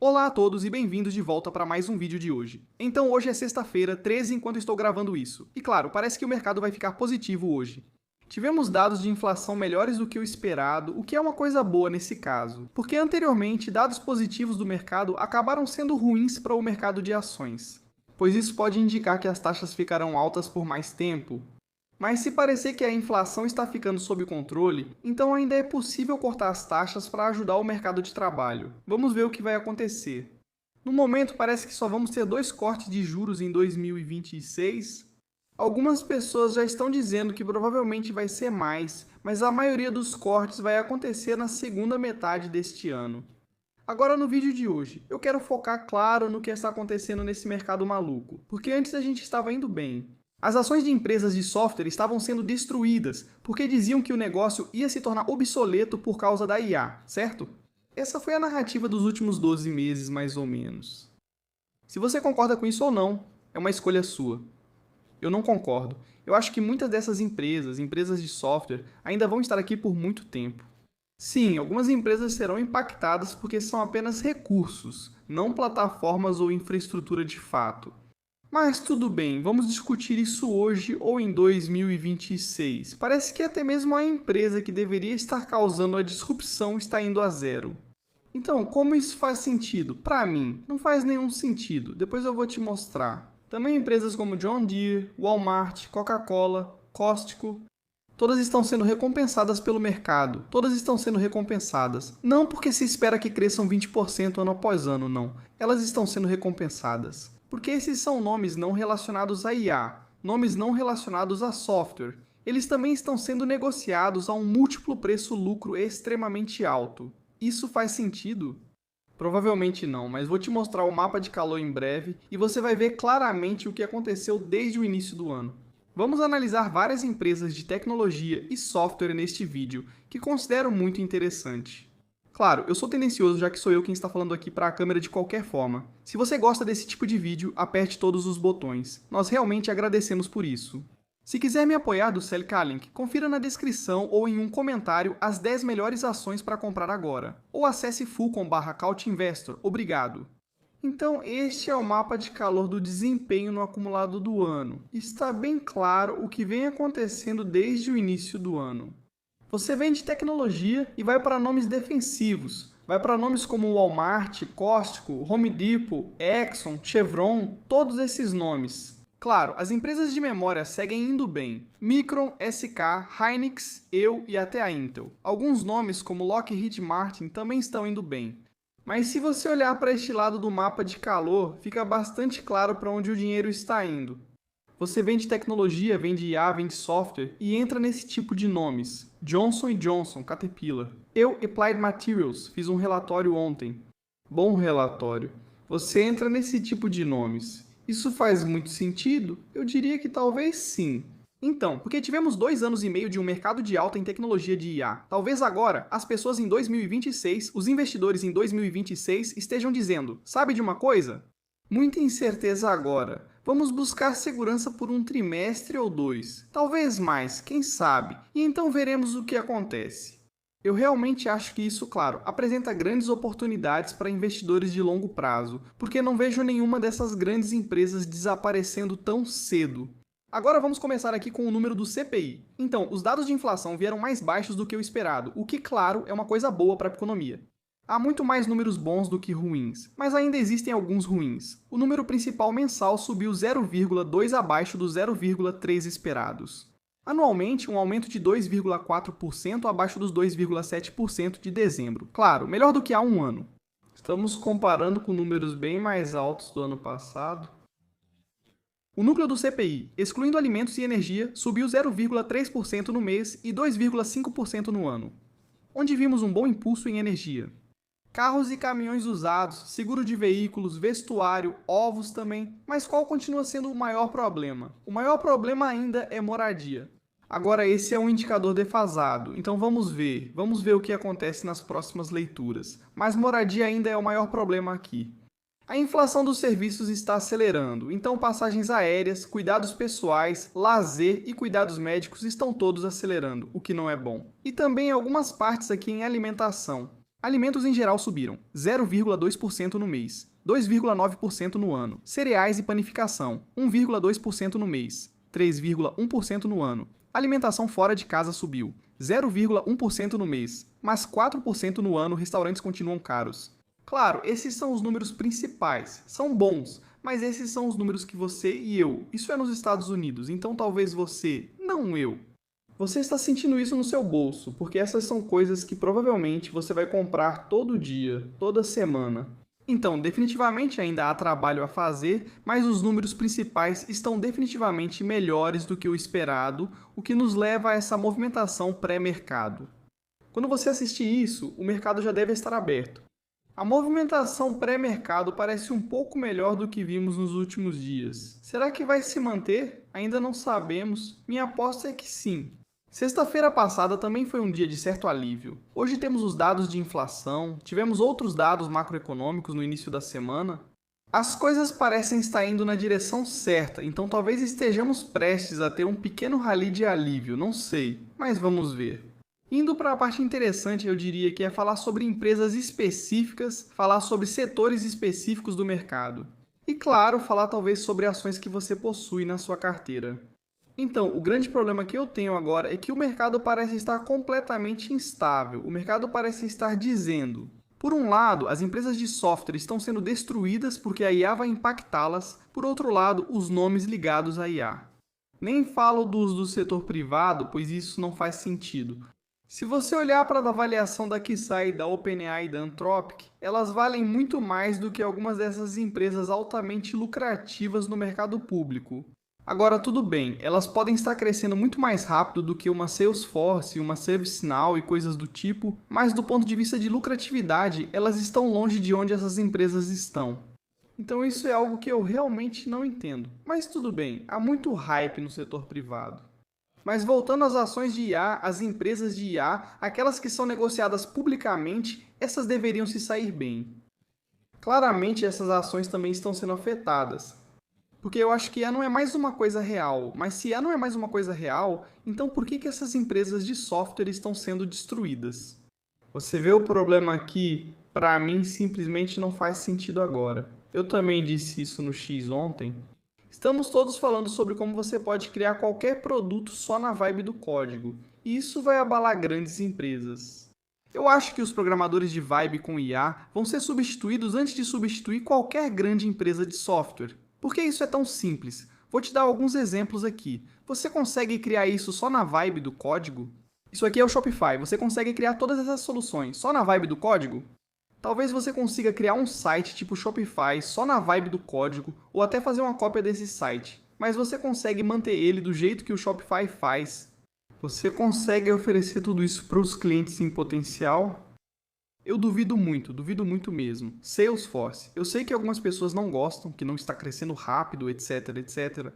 Olá a todos e bem-vindos de volta para mais um vídeo de hoje. Então hoje é sexta-feira, 13 enquanto estou gravando isso. E claro, parece que o mercado vai ficar positivo hoje. Tivemos dados de inflação melhores do que o esperado, o que é uma coisa boa nesse caso, porque anteriormente dados positivos do mercado acabaram sendo ruins para o mercado de ações, pois isso pode indicar que as taxas ficarão altas por mais tempo. Mas se parecer que a inflação está ficando sob controle, então ainda é possível cortar as taxas para ajudar o mercado de trabalho. Vamos ver o que vai acontecer. No momento, parece que só vamos ter 2 cortes de juros em 2026. Algumas pessoas já estão dizendo que provavelmente vai ser mais, mas a maioria dos cortes vai acontecer na segunda metade deste ano. Agora no vídeo de hoje, eu quero focar claro no que está acontecendo nesse mercado maluco, porque antes a gente estava indo bem. As ações de empresas de software estavam sendo destruídas porque diziam que o negócio ia se tornar obsoleto por causa da IA, certo? Essa foi a narrativa dos últimos 12 meses, mais ou menos. Se você concorda com isso ou não, é uma escolha sua. Eu não concordo. Eu acho que muitas dessas empresas de software, ainda vão estar aqui por muito tempo. Sim, algumas empresas serão impactadas porque são apenas recursos, não plataformas ou infraestrutura de fato. Mas tudo bem, vamos discutir isso hoje ou em 2026. Parece que até mesmo a empresa que deveria estar causando a disrupção está indo a zero. Então, como isso faz sentido? Para mim, não faz nenhum sentido. Depois eu vou te mostrar. Também empresas como John Deere, Walmart, Coca-Cola, Costco, todas estão sendo recompensadas pelo mercado. Todas estão sendo recompensadas. Não porque se espera que cresçam 20% ano após ano, não. Elas estão sendo recompensadas. Porque esses são nomes não relacionados a IA, nomes não relacionados a software. Eles também estão sendo negociados a um múltiplo preço-lucro extremamente alto. Isso faz sentido? Provavelmente não, mas vou te mostrar o mapa de calor em breve e você vai ver claramente o que aconteceu desde o início do ano. Vamos analisar várias empresas de tecnologia e software neste vídeo, que considero muito interessante. Claro, eu sou tendencioso já que sou eu quem está falando aqui para a câmera de qualquer forma. Se você gosta desse tipo de vídeo, aperte todos os botões. Nós realmente agradecemos por isso. Se quiser me apoiar do Cellcalink, confira na descrição ou em um comentário as 10 melhores ações para comprar agora. Ou acesse Fulcom/CouchInvestor. Obrigado. Então este é o mapa de calor do desempenho no acumulado do ano. Está bem claro o que vem acontecendo desde o início do ano. Você vende tecnologia e vai para nomes defensivos. Vai para nomes como Walmart, Costco, Home Depot, Exxon, Chevron, todos esses nomes. Claro, as empresas de memória seguem indo bem. Micron, SK, Hynix, eu e até a Intel. Alguns nomes como Lockheed Martin também estão indo bem. Mas se você olhar para este lado do mapa de calor, fica bastante claro para onde o dinheiro está indo. Você vende tecnologia, vende IA, vende software e entra nesse tipo de nomes. Johnson & Johnson, Caterpillar. Eu, Applied Materials, fiz um relatório ontem. Bom relatório. Você entra nesse tipo de nomes. Isso faz muito sentido? Eu diria que talvez sim. Então, porque tivemos 2 anos e meio de um mercado de alta em tecnologia de IA. Talvez agora, as pessoas em 2026, os investidores em 2026 estejam dizendo, sabe de uma coisa? Muita incerteza agora. Vamos buscar segurança por um trimestre ou 2. Talvez mais, quem sabe. E então veremos o que acontece. Eu realmente acho que isso, claro, apresenta grandes oportunidades para investidores de longo prazo, porque não vejo nenhuma dessas grandes empresas desaparecendo tão cedo. Agora vamos começar aqui com o número do CPI. Então, os dados de inflação vieram mais baixos do que o esperado, o que, claro, é uma coisa boa para a economia. Há muito mais números bons do que ruins, mas ainda existem alguns ruins. O número principal mensal subiu 0,2 abaixo dos 0,3 esperados. Anualmente, um aumento de 2,4% abaixo dos 2,7% de dezembro. Claro, melhor do que há um ano. Estamos comparando com números bem mais altos do ano passado. O núcleo do CPI, excluindo alimentos e energia, subiu 0,3% no mês e 2,5% no ano, onde vimos um bom impulso em energia. Carros e caminhões usados, seguro de veículos, vestuário, ovos também. Mas qual continua sendo o maior problema? O maior problema ainda é moradia. Agora esse é um indicador defasado, então vamos ver o que acontece nas próximas leituras. Mas moradia ainda é o maior problema aqui. A inflação dos serviços está acelerando, então passagens aéreas, cuidados pessoais, lazer e cuidados médicos estão todos acelerando, o que não é bom. E também algumas partes aqui em alimentação. Alimentos em geral subiram 0,2% no mês, 2,9% no ano. Cereais e panificação, 1,2% no mês, 3,1% no ano. Alimentação fora de casa subiu 0,1% no mês, mas 4% no ano. Restaurantes continuam caros. Claro, esses são os números principais, são bons, mas esses são os números que você e eu, isso é nos Estados Unidos, então talvez você, não eu. Você está sentindo isso no seu bolso, porque essas são coisas que provavelmente você vai comprar todo dia, toda semana. Então, definitivamente ainda há trabalho a fazer, mas os números principais estão definitivamente melhores do que o esperado, o que nos leva a essa movimentação pré-mercado. Quando você assistir isso, o mercado já deve estar aberto. A movimentação pré-mercado parece um pouco melhor do que vimos nos últimos dias. Será que vai se manter? Ainda não sabemos. Minha aposta é que sim. Sexta-feira passada também foi um dia de certo alívio. Hoje temos os dados de inflação, tivemos outros dados macroeconômicos no início da semana. As coisas parecem estar indo na direção certa, então talvez estejamos prestes a ter um pequeno rally de alívio, não sei, mas vamos ver. Indo para a parte interessante, eu diria que é falar sobre empresas específicas, falar sobre setores específicos do mercado. E claro, falar talvez sobre ações que você possui na sua carteira. Então, o grande problema que eu tenho agora é que o mercado parece estar completamente instável. O mercado parece estar dizendo: por um lado, as empresas de software estão sendo destruídas porque a IA vai impactá-las, por outro lado, os nomes ligados à IA. Nem falo dos do setor privado, pois isso não faz sentido. Se você olhar para a avaliação da Kissai, da OpenAI e da Anthropic, elas valem muito mais do que algumas dessas empresas altamente lucrativas no mercado público. Agora, tudo bem, elas podem estar crescendo muito mais rápido do que uma Salesforce, uma ServiceNow e coisas do tipo, mas do ponto de vista de lucratividade, elas estão longe de onde essas empresas estão. Então isso é algo que eu realmente não entendo. Mas tudo bem, há muito hype no setor privado. Mas voltando às ações de IA, as empresas de IA, aquelas que são negociadas publicamente, essas deveriam se sair bem. Claramente essas ações também estão sendo afetadas. Porque eu acho que IA não é mais uma coisa real. Mas se IA não é mais uma coisa real, então por que essas empresas de software estão sendo destruídas? Você vê o problema aqui? Para mim, simplesmente não faz sentido agora. Eu também disse isso no X ontem. Estamos todos falando sobre como você pode criar qualquer produto só na vibe do código, e isso vai abalar grandes empresas. Eu acho que os programadores de vibe com IA vão ser substituídos antes de substituir qualquer grande empresa de software. Por que isso é tão simples? Vou te dar alguns exemplos aqui. Você consegue criar isso só na vibe do código? Isso aqui é o Shopify, você consegue criar todas essas soluções só na vibe do código? Talvez você consiga criar um site tipo Shopify só na vibe do código, ou até fazer uma cópia desse site, mas você consegue manter ele do jeito que o Shopify faz. Você consegue oferecer tudo isso para os clientes em potencial? Eu duvido muito mesmo. Salesforce. Eu sei que algumas pessoas não gostam, que não está crescendo rápido, etc, etc.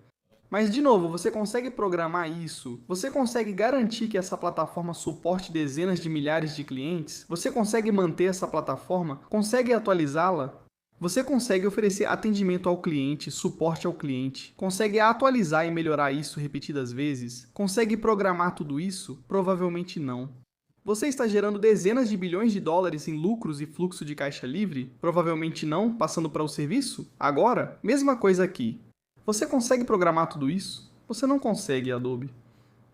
Mas, de novo, você consegue programar isso? Você consegue garantir que essa plataforma suporte dezenas de milhares de clientes? Você consegue manter essa plataforma? Consegue atualizá-la? Você consegue oferecer atendimento ao cliente, suporte ao cliente? Consegue atualizar e melhorar isso repetidas vezes? Consegue programar tudo isso? Provavelmente não. Você está gerando dezenas de bilhões de dólares em lucros e fluxo de caixa livre? Provavelmente não, passando para o serviço? Agora, mesma coisa aqui. Você consegue programar tudo isso? Você não consegue, Adobe.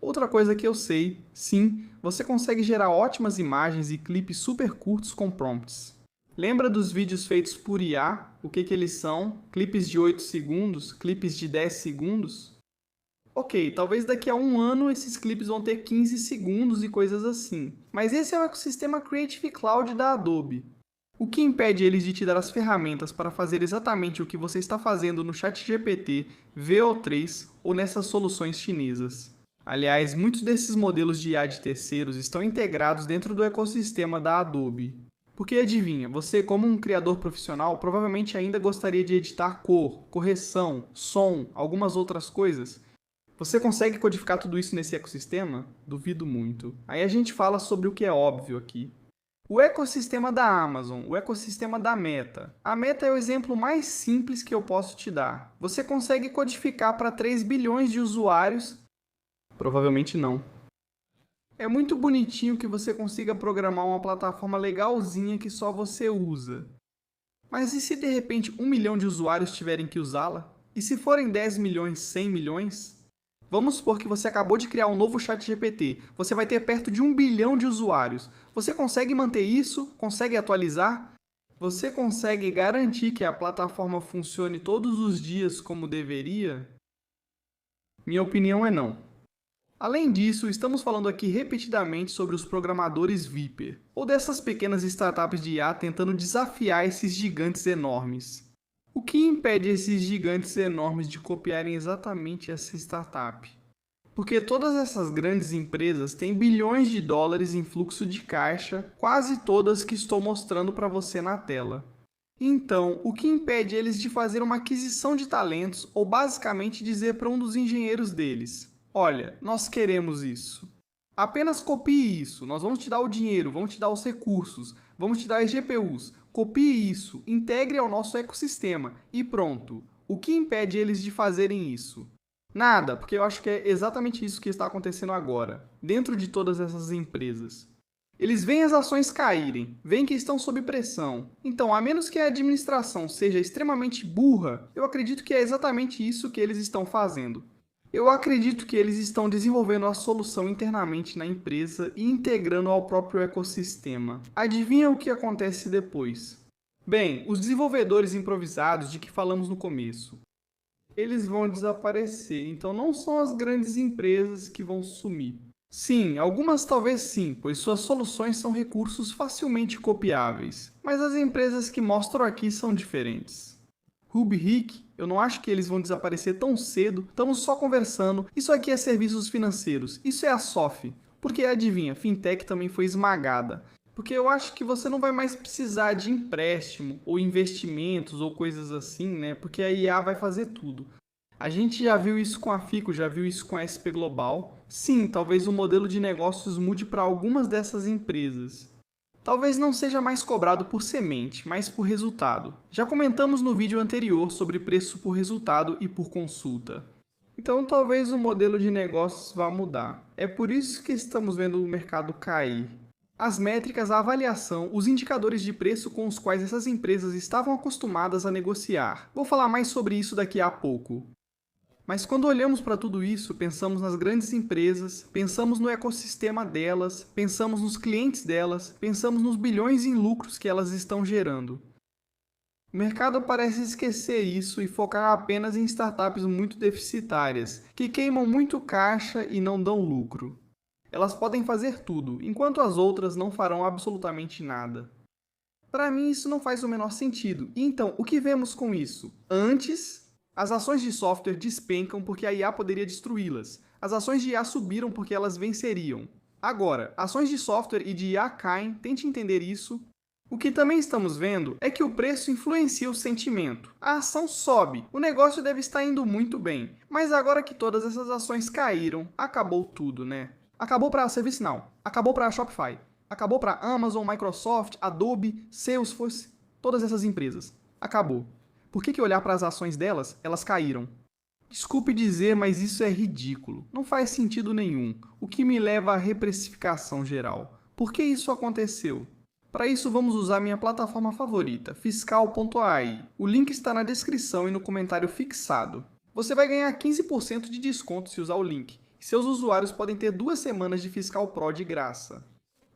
Outra coisa que eu sei, sim, você consegue gerar ótimas imagens e clipes super curtos com prompts. Lembra dos vídeos feitos por IA? O que eles são? Clipes de 8 segundos? Clipes de 10 segundos? Ok, talvez daqui a um ano esses clipes vão ter 15 segundos e coisas assim. Mas esse é o ecossistema Creative Cloud da Adobe. O que impede eles de te dar as ferramentas para fazer exatamente o que você está fazendo no ChatGPT, VO3 ou nessas soluções chinesas? Aliás, muitos desses modelos de IA de terceiros estão integrados dentro do ecossistema da Adobe. Porque adivinha, você como um criador profissional provavelmente ainda gostaria de editar cor, correção, som, algumas outras coisas. Você consegue codificar tudo isso nesse ecossistema? Duvido muito. Aí a gente fala sobre o que é óbvio aqui. O ecossistema da Amazon, o ecossistema da Meta. A Meta é o exemplo mais simples que eu posso te dar. Você consegue codificar para 3 bilhões de usuários? Provavelmente não. É muito bonitinho que você consiga programar uma plataforma legalzinha que só você usa. Mas e se de repente 1 milhão de usuários tiverem que usá-la? E se forem 10 milhões, 100 milhões? Vamos supor que você acabou de criar um novo ChatGPT. Você vai ter perto de 1 bilhão de usuários. Você consegue manter isso? Consegue atualizar? Você consegue garantir que a plataforma funcione todos os dias como deveria? Minha opinião é não. Além disso, estamos falando aqui repetidamente sobre os programadores Viper, ou dessas pequenas startups de IA tentando desafiar esses gigantes enormes. O que impede esses gigantes enormes de copiarem exatamente essa startup? Porque todas essas grandes empresas têm bilhões de dólares em fluxo de caixa, quase todas que estou mostrando para você na tela. Então, o que impede eles de fazer uma aquisição de talentos ou basicamente dizer para um dos engenheiros deles: olha, nós queremos isso. Apenas copie isso, nós vamos te dar o dinheiro, vamos te dar os recursos, vamos te dar as GPUs. Copie isso, integre ao nosso ecossistema e pronto. O que impede eles de fazerem isso? Nada, porque eu acho que é exatamente isso que está acontecendo agora, dentro de todas essas empresas. Eles veem as ações caírem, veem que estão sob pressão. Então, a menos que a administração seja extremamente burra, eu acredito que é exatamente isso que eles estão fazendo. Eu acredito que eles estão desenvolvendo a solução internamente na empresa e integrando ao próprio ecossistema. Adivinha o que acontece depois? Bem, os desenvolvedores improvisados de que falamos no começo, eles vão desaparecer, então não são as grandes empresas que vão sumir. Sim, algumas talvez sim, pois suas soluções são recursos facilmente copiáveis, mas as empresas que mostro aqui são diferentes. Rubrik, eu não acho que eles vão desaparecer tão cedo, estamos só conversando, isso aqui é serviços financeiros, isso é a SOF. Porque adivinha, fintech também foi esmagada. Porque eu acho que você não vai mais precisar de empréstimo, ou investimentos, ou coisas assim, né? Porque a IA vai fazer tudo. A gente já viu isso com a Fico, já viu isso com a SP Global. Sim, talvez o modelo de negócios mude para algumas dessas empresas. Talvez não seja mais cobrado por semente, mas por resultado. Já comentamos no vídeo anterior sobre preço por resultado e por consulta. Então talvez o modelo de negócios vá mudar. É por isso que estamos vendo o mercado cair. As métricas, a avaliação, os indicadores de preço com os quais essas empresas estavam acostumadas a negociar. Vou falar mais sobre isso daqui a pouco. Mas quando olhamos para tudo isso, pensamos nas grandes empresas, pensamos no ecossistema delas, pensamos nos clientes delas, pensamos nos bilhões em lucros que elas estão gerando. O mercado parece esquecer isso e focar apenas em startups muito deficitárias, que queimam muito caixa e não dão lucro. Elas podem fazer tudo, enquanto as outras não farão absolutamente nada. Para mim isso não faz o menor sentido. E então, o que vemos com isso? Antes, as ações de software despencam porque a IA poderia destruí-las. As ações de IA subiram porque elas venceriam. Agora, ações de software e de IA caem, tente entender isso. O que também estamos vendo é que o preço influencia o sentimento. A ação sobe, o negócio deve estar indo muito bem. Mas agora que todas essas ações caíram, acabou tudo, né? Acabou para a ServiceNow, acabou para a Shopify, acabou para a Amazon, Microsoft, Adobe, Salesforce, todas essas empresas. Acabou. Por que olhar para as ações delas, elas caíram? Desculpe dizer, mas isso é ridículo. Não faz sentido nenhum, o que me leva à reprecificação geral. Por que isso aconteceu? Para isso vamos usar minha plataforma favorita, fiscal.ai. O link está na descrição e no comentário fixado. Você vai ganhar 15% de desconto se usar o link. E seus usuários podem ter 2 semanas de Fiscal Pro de graça.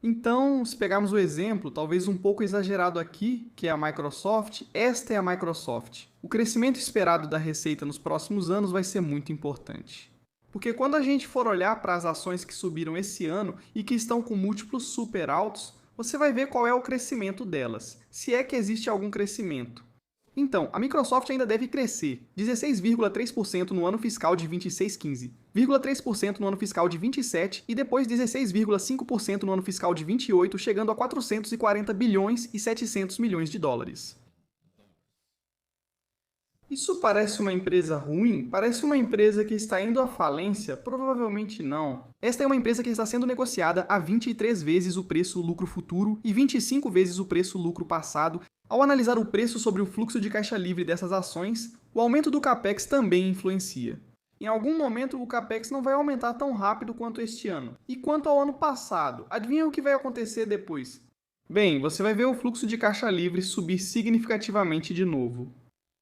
Então, se pegarmos o exemplo, talvez um pouco exagerado aqui, que é a Microsoft, esta é a Microsoft. O crescimento esperado da receita nos próximos anos vai ser muito importante. Porque quando a gente for olhar para as ações que subiram esse ano e que estão com múltiplos super altos, você vai ver qual é o crescimento delas, se é que existe algum crescimento. Então, a Microsoft ainda deve crescer 16,3% no ano fiscal de 26/15, 0,3% no ano fiscal de 27 e depois 16,5% no ano fiscal de 28, chegando a 440 bilhões e 700 milhões de dólares. Isso parece uma empresa ruim? Parece uma empresa que está indo à falência? Provavelmente não. Esta é uma empresa que está sendo negociada a 23 vezes o preço lucro futuro e 25 vezes o preço lucro passado. Ao analisar o preço sobre o fluxo de caixa livre dessas ações, o aumento do capex também influencia. Em algum momento o Capex não vai aumentar tão rápido quanto este ano. E quanto ao ano passado, adivinha o que vai acontecer depois? Bem, você vai ver o fluxo de caixa livre subir significativamente de novo.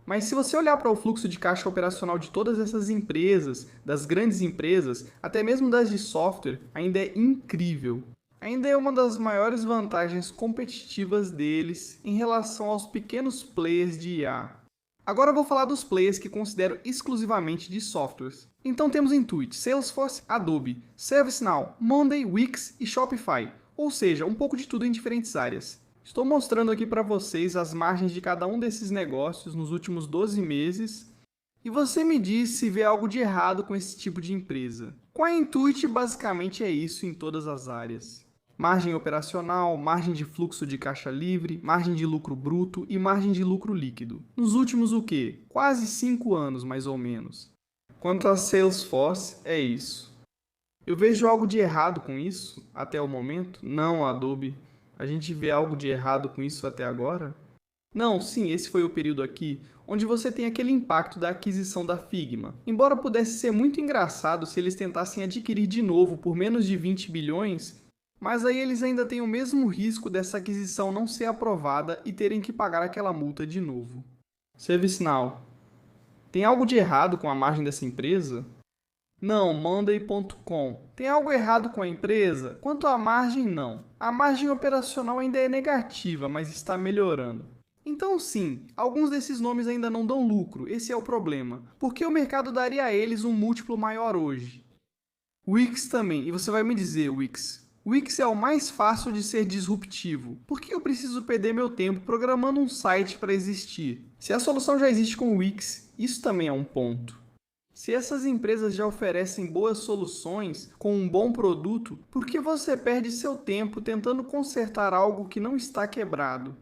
Mas se você olhar para o fluxo de caixa operacional de todas essas empresas, das grandes empresas, até mesmo das de software, ainda é incrível. Ainda é uma das maiores vantagens competitivas deles em relação aos pequenos players de IA. Agora eu vou falar dos players que considero exclusivamente de softwares. Então temos Intuit, Salesforce, Adobe, ServiceNow, Monday, Wix e Shopify, ou seja, um pouco de tudo em diferentes áreas. Estou mostrando aqui para vocês as margens de cada um desses negócios nos últimos 12 meses e você me diz se vê algo de errado com esse tipo de empresa. Com a Intuit, basicamente é isso em todas as áreas. Margem operacional, margem de fluxo de caixa livre, margem de lucro bruto e margem de lucro líquido. Nos últimos o quê? Quase 5 anos, mais ou menos. Quanto a Salesforce, é isso. Eu vejo algo de errado com isso até o momento? Não, Adobe. A gente vê algo de errado com isso até agora? Não, sim, esse foi o período aqui onde você tem aquele impacto da aquisição da Figma. Embora pudesse ser muito engraçado se eles tentassem adquirir de novo por menos de 20 bilhões, mas aí eles ainda têm o mesmo risco dessa aquisição não ser aprovada e terem que pagar aquela multa de novo. ServiceNow. Tem algo de errado com a margem dessa empresa? Não, Monday.com. Tem algo errado com a empresa? Quanto à margem, não. A margem operacional ainda é negativa, mas está melhorando. Então sim, alguns desses nomes ainda não dão lucro, esse é o problema. Porque o mercado daria a eles um múltiplo maior hoje. Wix também, e você vai me dizer, Wix. Wix é o mais fácil de ser disruptivo. Por que eu preciso perder meu tempo programando um site para existir? Se a solução já existe com o Wix, isso também é um ponto. Se essas empresas já oferecem boas soluções com um bom produto, por que você perde seu tempo tentando consertar algo que não está quebrado?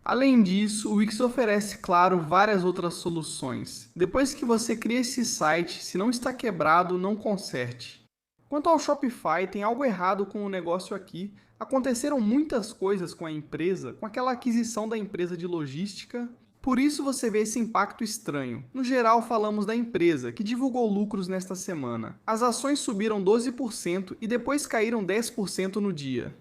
Além disso, o Wix oferece, claro, várias outras soluções. Depois que você cria esse site, se não está quebrado, não conserte. Quanto ao Shopify, tem algo errado com o negócio aqui. Aconteceram muitas coisas com a empresa, com aquela aquisição da empresa de logística. Por isso você vê esse impacto estranho. No geral, falamos da empresa, que divulgou lucros nesta semana. As ações subiram 12% e depois caíram 10% no dia.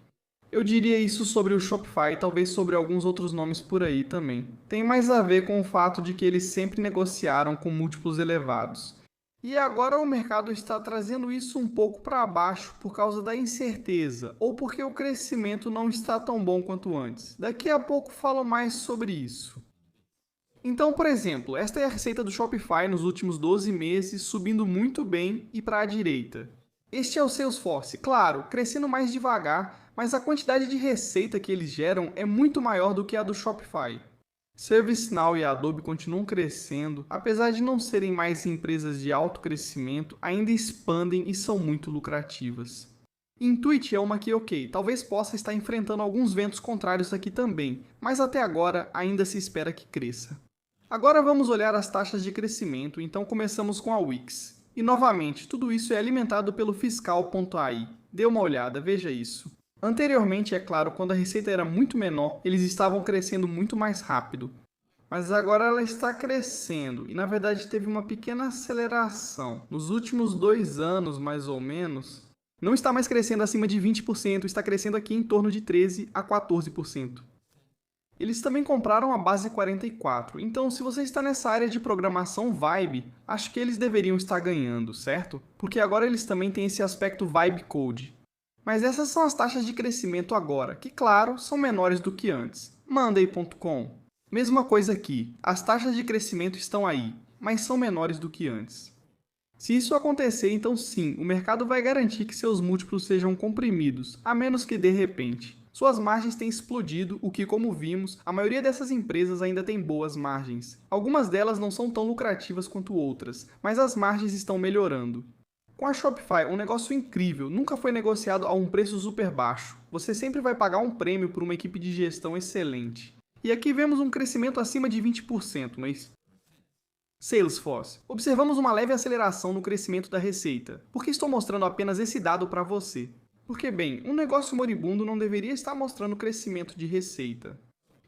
Eu diria isso sobre o Shopify e talvez sobre alguns outros nomes por aí também. Tem mais a ver com o fato de que eles sempre negociaram com múltiplos elevados. E agora o mercado está trazendo isso um pouco para baixo por causa da incerteza, ou porque o crescimento não está tão bom quanto antes. Daqui a pouco falo mais sobre isso. Então, por exemplo, esta é a receita do Shopify nos últimos 12 meses, subindo muito bem e para a direita. Este é o Salesforce, claro, crescendo mais devagar, mas a quantidade de receita que eles geram é muito maior do que a do Shopify. ServiceNow e Adobe continuam crescendo, apesar de não serem mais empresas de alto crescimento, ainda expandem e são muito lucrativas. Intuit é uma que, ok, talvez possa estar enfrentando alguns ventos contrários aqui também, mas até agora ainda se espera que cresça. Agora vamos olhar as taxas de crescimento, então começamos com a Wix. E novamente, tudo isso é alimentado pelo fiscal.ai. Dê uma olhada, veja isso. Anteriormente, é claro, quando a receita era muito menor, eles estavam crescendo muito mais rápido. Mas agora ela está crescendo e na verdade teve uma pequena aceleração. Nos últimos 2 anos, mais ou menos, não está mais crescendo acima de 20%, está crescendo aqui em torno de 13% a 14%. Eles também compraram a Base 44, então se você está nessa área de programação Vibe, acho que eles deveriam estar ganhando, certo? Porque agora eles também têm esse aspecto Vibe Code. Mas essas são as taxas de crescimento agora, que claro, são menores do que antes. Monday.com. Mesma coisa aqui, as taxas de crescimento estão aí, mas são menores do que antes. Se isso acontecer, então sim, o mercado vai garantir que seus múltiplos sejam comprimidos, a menos que de repente. Suas margens têm explodido, o que, como vimos, a maioria dessas empresas ainda tem boas margens. Algumas delas não são tão lucrativas quanto outras, mas as margens estão melhorando. Com a Shopify, um negócio incrível, nunca foi negociado a um preço super baixo. Você sempre vai pagar um prêmio por uma equipe de gestão excelente. E aqui vemos um crescimento acima de 20%, mas... Salesforce. Observamos uma leve aceleração no crescimento da receita. Por que estou mostrando apenas esse dado para você? Porque, bem, um negócio moribundo não deveria estar mostrando crescimento de receita.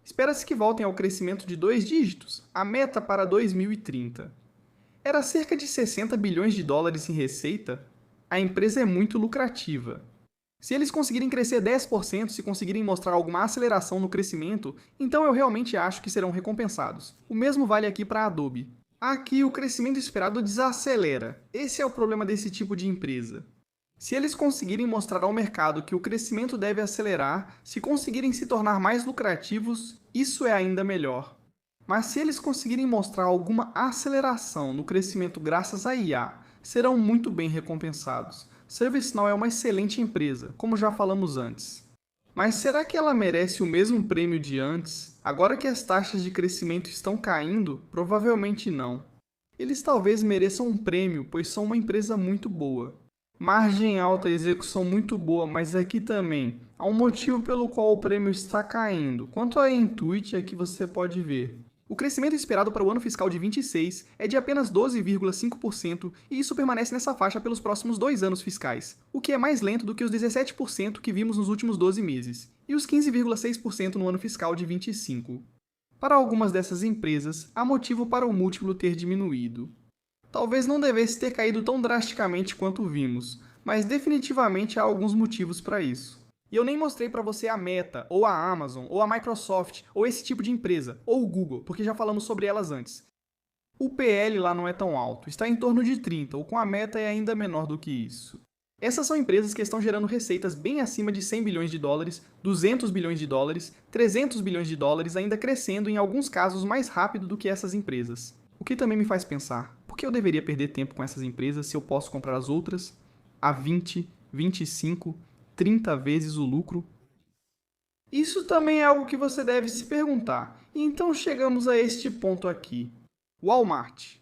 Espera-se que voltem ao crescimento de 2 dígitos, a meta para 2030. era cerca de 60 bilhões de dólares em receita. A empresa é muito lucrativa. Se eles conseguirem crescer 10%, se conseguirem mostrar alguma aceleração no crescimento, então eu realmente acho que serão recompensados. O mesmo vale aqui para a Adobe. Aqui o crescimento esperado desacelera. Esse é o problema desse tipo de empresa. Se eles conseguirem mostrar ao mercado que o crescimento deve acelerar, se conseguirem se tornar mais lucrativos, isso é ainda melhor. Mas se eles conseguirem mostrar alguma aceleração no crescimento graças à IA, serão muito bem recompensados. ServiceNow é uma excelente empresa, como já falamos antes. Mas será que ela merece o mesmo prêmio de antes? Agora que as taxas de crescimento estão caindo, provavelmente não. Eles talvez mereçam um prêmio, pois são uma empresa muito boa. Margem alta e execução muito boa, mas aqui também há um motivo pelo qual o prêmio está caindo. Quanto à Intuit, aqui você pode ver. O crescimento esperado para o ano fiscal de 26 é de apenas 12,5% e isso permanece nessa faixa pelos próximos 2 anos fiscais, o que é mais lento do que os 17% que vimos nos últimos 12 meses, e os 15,6% no ano fiscal de 25. Para algumas dessas empresas, há motivo para o múltiplo ter diminuído. Talvez não devesse ter caído tão drasticamente quanto vimos, mas definitivamente há alguns motivos para isso. E eu nem mostrei para você a Meta, ou a Amazon, ou a Microsoft, ou esse tipo de empresa, ou o Google, porque já falamos sobre elas antes. O PL lá não é tão alto, está em torno de 30, ou com a Meta é ainda menor do que isso. Essas são empresas que estão gerando receitas bem acima de 100 bilhões de dólares, 200 bilhões de dólares, 300 bilhões de dólares, ainda crescendo em alguns casos mais rápido do que essas empresas. O que também me faz pensar, por que eu deveria perder tempo com essas empresas se eu posso comprar as outras a 20, 25, 30 vezes o lucro? Isso também é algo que você deve se perguntar. E então chegamos a este ponto aqui. Walmart.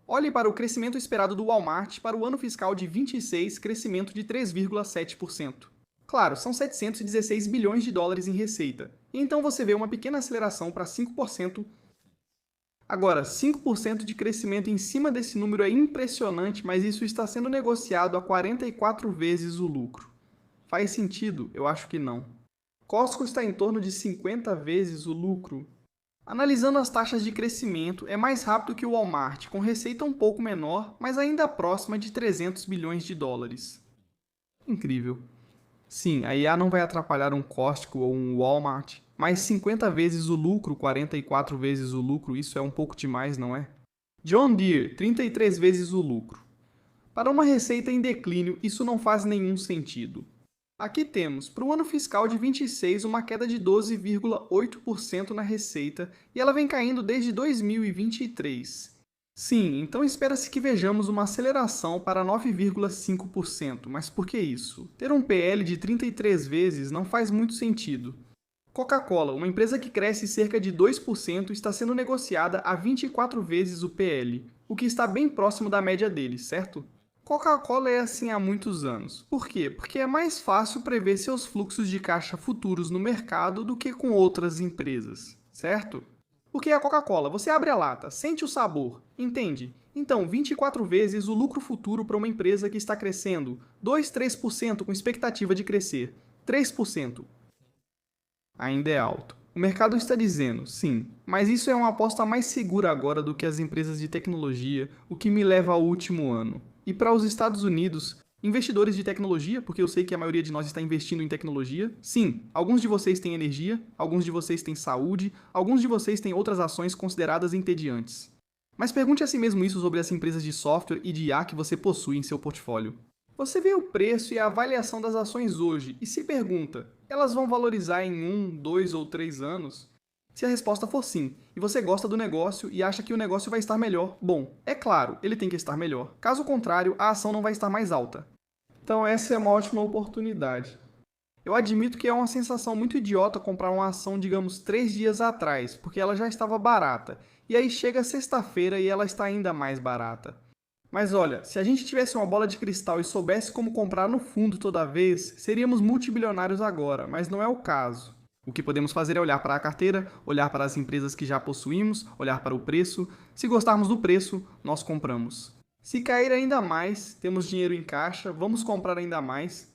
Olhe para o crescimento esperado do Walmart para o ano fiscal de 26, crescimento de 3,7%. Claro, são 716 bilhões de dólares em receita. E então você vê uma pequena aceleração para 5%. Agora, 5% de crescimento em cima desse número é impressionante, mas isso está sendo negociado a 44 vezes o lucro. Faz sentido? Eu acho que não. Costco está em torno de 50 vezes o lucro. Analisando as taxas de crescimento, é mais rápido que o Walmart, com receita um pouco menor, mas ainda próxima de 300 bilhões de dólares. Incrível. Sim, a IA não vai atrapalhar um Costco ou um Walmart, mas 50 vezes o lucro, 44 vezes o lucro, isso é um pouco demais, não é? John Deere, 33 vezes o lucro. Para uma receita em declínio, isso não faz nenhum sentido. Aqui temos, para o ano fiscal de 26, uma queda de 12,8% na receita, e ela vem caindo desde 2023. Sim, então espera-se que vejamos uma aceleração para 9,5%, mas por que isso? Ter um PL de 33 vezes não faz muito sentido. Coca-Cola, uma empresa que cresce cerca de 2%, está sendo negociada a 24 vezes o PL, o que está bem próximo da média deles, certo? Coca-Cola é assim há muitos anos. Por quê? Porque é mais fácil prever seus fluxos de caixa futuros no mercado do que com outras empresas, certo? Porque a Coca-Cola, você abre a lata, sente o sabor, entende? Então, 24 vezes o lucro futuro para uma empresa que está crescendo 2, 3% com expectativa de crescer 3%. Ainda é alto. O mercado está dizendo, sim, mas isso é uma aposta mais segura agora do que as empresas de tecnologia, o que me leva ao último ano. E para os Estados Unidos, investidores de tecnologia, porque eu sei que a maioria de nós está investindo em tecnologia. Sim, alguns de vocês têm energia, alguns de vocês têm saúde, alguns de vocês têm outras ações consideradas entediantes. Mas pergunte a si mesmo isso sobre as empresas de software e de IA que você possui em seu portfólio. Você vê o preço e a avaliação das ações hoje e se pergunta, elas vão valorizar em 1, 2 ou 3 anos? Se a resposta for sim, e você gosta do negócio e acha que o negócio vai estar melhor, bom, é claro, ele tem que estar melhor. Caso contrário, a ação não vai estar mais alta. Então essa é uma ótima oportunidade. Eu admito que é uma sensação muito idiota comprar uma ação, digamos, 3 dias atrás, porque ela já estava barata, e aí chega sexta-feira e ela está ainda mais barata. Mas olha, se a gente tivesse uma bola de cristal e soubesse como comprar no fundo toda vez, seríamos multibilionários agora, mas não é o caso. O que podemos fazer é olhar para a carteira, olhar para as empresas que já possuímos, olhar para o preço. Se gostarmos do preço, nós compramos. Se cair ainda mais, temos dinheiro em caixa, vamos comprar ainda mais.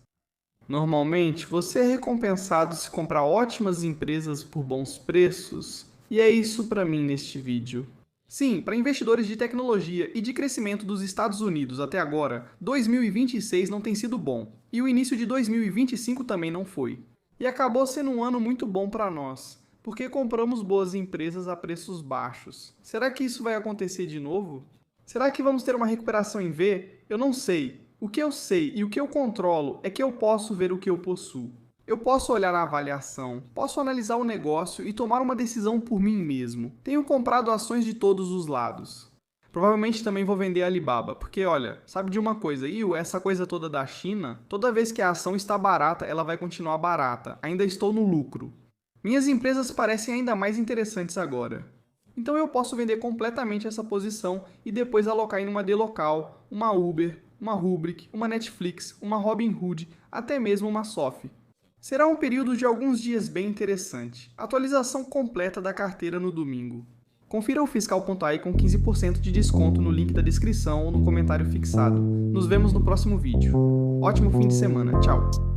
Normalmente, você é recompensado se comprar ótimas empresas por bons preços. E é isso para mim neste vídeo. Sim, para investidores de tecnologia e de crescimento dos Estados Unidos até agora, 2026 não tem sido bom. E o início de 2025 também não foi. E acabou sendo um ano muito bom para nós, porque compramos boas empresas a preços baixos. Será que isso vai acontecer de novo? Será que vamos ter uma recuperação em V? Eu não sei. O que eu sei e o que eu controlo é que eu posso ver o que eu possuo. Eu posso olhar a avaliação, posso analisar o negócio e tomar uma decisão por mim mesmo. Tenho comprado ações de todos os lados. Provavelmente também vou vender a Alibaba, porque olha, sabe de uma coisa, essa coisa toda da China, toda vez que a ação está barata, ela vai continuar barata. Ainda estou no lucro. Minhas empresas parecem ainda mais interessantes agora. Então eu posso vender completamente essa posição e depois alocar em uma Dlocal, uma Uber, uma Rubrik, uma Netflix, uma Robinhood, até mesmo uma SoFi. Será um período de alguns dias bem interessante. Atualização completa da carteira no domingo. Confira o Fiscal.ai com 15% de desconto no link da descrição ou no comentário fixado. Nos vemos no próximo vídeo. Ótimo fim de semana. Tchau!